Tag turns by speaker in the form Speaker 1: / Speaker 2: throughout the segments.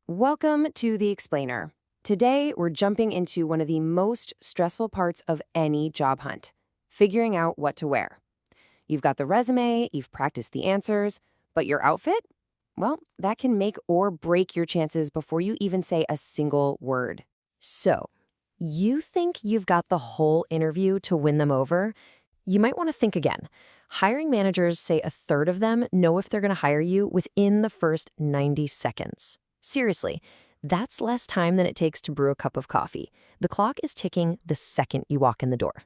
Speaker 1: Welcome to The Explainer. Today, we're jumping into one of the most stressful parts of any job hunt, figuring out what to wear. You've got the resume, you've practiced the answers, but your outfit? Well, that can make or break your chances before you even say a single word. So, you think you've got the whole interview to win them over? You might want to think again. Hiring managers say a third of them know if they're going to hire you within the first 90 seconds. Seriously, that's less time than it takes to brew a cup of coffee. The clock is ticking the second you walk in the door.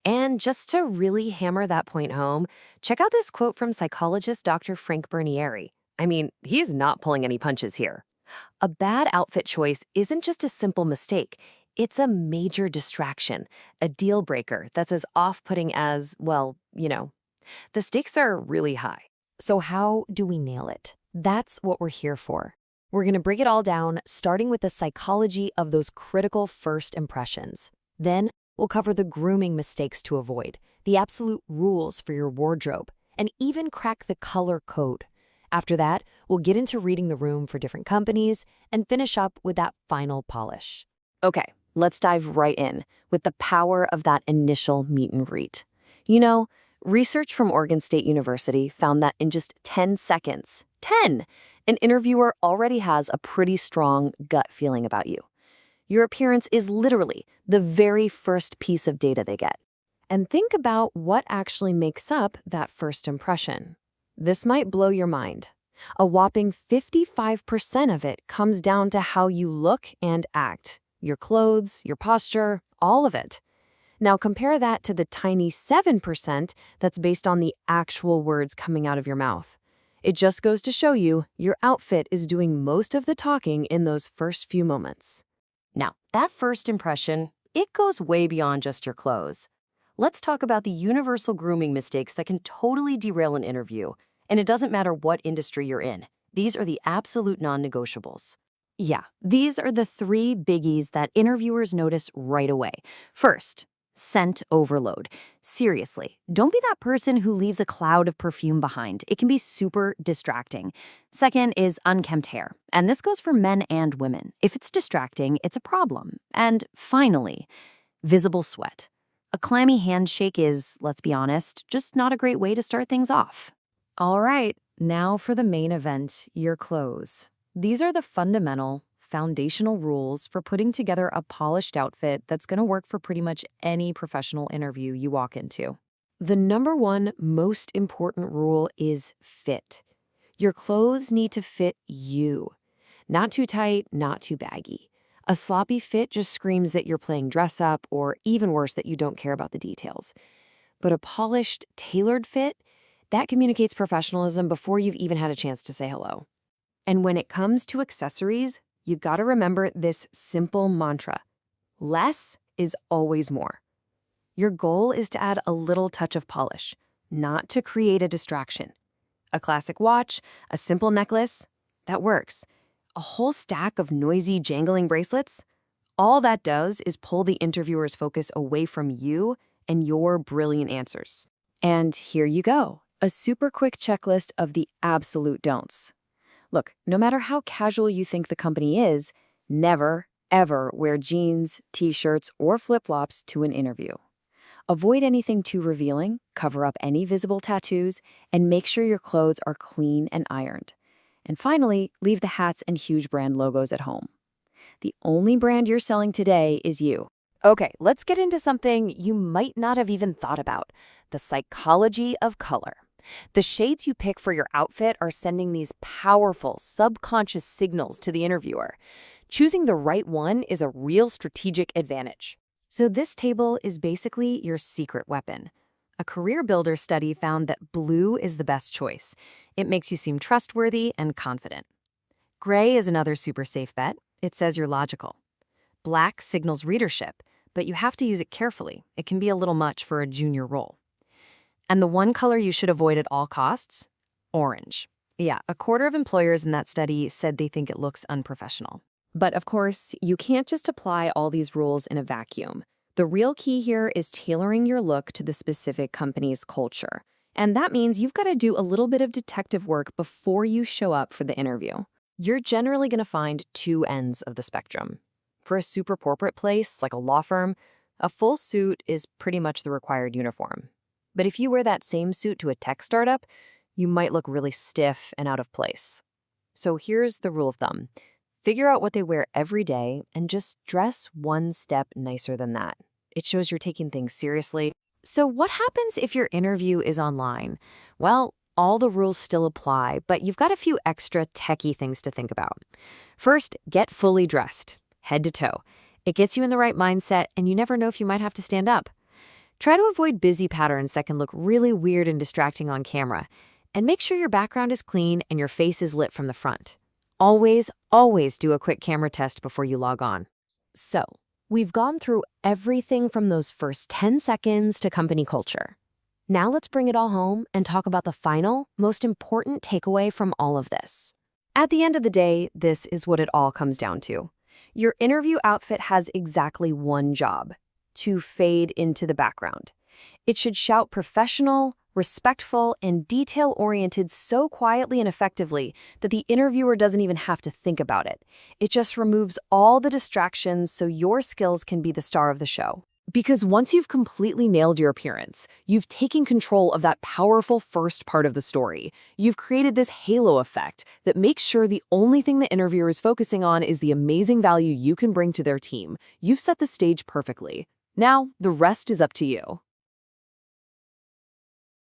Speaker 1: And just to really hammer that point home, check out this quote from psychologist Dr. Frank Bernieri. I mean, he is not pulling any punches here. A bad outfit choice isn't just a simple mistake. It's a major distraction, a deal breaker that's as off-putting as, well, the stakes are really high. So how do we nail it? That's what we're here for. We're going to break it all down, starting with the psychology of those critical first impressions. Then, we'll cover the grooming mistakes to avoid, the absolute rules for your wardrobe, and even crack the color code. After that, we'll get into reading the room for different companies and finish up with that final polish. Okay, let's dive right in with the power of that initial meet and greet. Research from Oregon State University found that in just 10 seconds, an interviewer already has a pretty strong gut feeling about you. Your appearance is literally the very first piece of data they get. And think about what actually makes up that first impression. This might blow your mind. A whopping 55% of it comes down to how you look and act. Your clothes, your posture, all of it. Now compare that to the tiny 7% that's based on the actual words coming out of your mouth. It just goes to show you your outfit is doing most of the talking in those first few moments. Now, that first impression, it goes way beyond just your clothes. Let's talk about the universal grooming mistakes that can totally derail an interview. And it doesn't matter what industry you're in. These are the absolute non-negotiables. Yeah, these are the three biggies that interviewers notice right away. First, scent overload. Seriously, don't be that person who leaves a cloud of perfume behind. It can be super distracting. Second is unkempt hair, and this goes for men and women. If it's distracting, it's a problem. And finally, visible sweat. A clammy handshake is, let's be honest, just not a great way to start things off. All right, now for the main event, your clothes. These are the fundamental, foundational rules for putting together a polished outfit that's going to work for pretty much any professional interview you walk into. The number one most important rule is fit. Your clothes need to fit you. Not too tight, not too baggy. A sloppy fit just screams that you're playing dress up, or even worse, that you don't care about the details. But a polished, tailored fit, that communicates professionalism before you've even had a chance to say hello. And when it comes to accessories, you gotta remember this simple mantra. Less is always more. Your goal is to add a little touch of polish, not to create a distraction. A classic watch, a simple necklace, that works. A whole stack of noisy, jangling bracelets, all that does is pull the interviewer's focus away from you and your brilliant answers. And here you go, a super quick checklist of the absolute don'ts. Look, no matter how casual you think the company is, never, ever wear jeans, t-shirts, or flip-flops to an interview. Avoid anything too revealing, cover up any visible tattoos, and make sure your clothes are clean and ironed. And finally, leave the hats and huge brand logos at home. The only brand you're selling today is you. Okay, let's get into something you might not have even thought about, the psychology of color. The shades you pick for your outfit are sending these powerful, subconscious signals to the interviewer. Choosing the right one is a real strategic advantage. So this table is basically your secret weapon. A Career Builder study found that blue is the best choice. It makes you seem trustworthy and confident. Gray is another super safe bet. It says you're logical. Black signals readership, but you have to use it carefully. It can be a little much for a junior role. And the one color you should avoid at all costs? Orange. Yeah, a quarter of employers in that study said they think it looks unprofessional. But of course, you can't just apply all these rules in a vacuum. The real key here is tailoring your look to the specific company's culture. And that means you've got to do a little bit of detective work before you show up for the interview. You're generally going to find two ends of the spectrum. For a super corporate place, like a law firm, a full suit is pretty much the required uniform. But if you wear that same suit to a tech startup, you might look really stiff and out of place. So here's the rule of thumb. Figure out what they wear every day and just dress one step nicer than that. It shows you're taking things seriously. So what happens if your interview is online? Well, all the rules still apply, but you've got a few extra techie things to think about. First, get fully dressed, head to toe. It gets you in the right mindset, and you never know if you might have to stand up. Try to avoid busy patterns that can look really weird and distracting on camera. And make sure your background is clean and your face is lit from the front. Always, always do a quick camera test before you log on. So, we've gone through everything from those first 10 seconds to company culture. Now let's bring it all home and talk about the final, most important takeaway from all of this. At the end of the day, this is what it all comes down to. Your interview outfit has exactly one job: to fade into the background. It should shout professional, respectful, and detail-oriented so quietly and effectively that the interviewer doesn't even have to think about it. It just removes all the distractions so your skills can be the star of the show. Because once you've completely nailed your appearance, you've taken control of that powerful first part of the story. You've created this halo effect that makes sure the only thing the interviewer is focusing on is the amazing value you can bring to their team. You've set the stage perfectly. Now, the rest is up to you.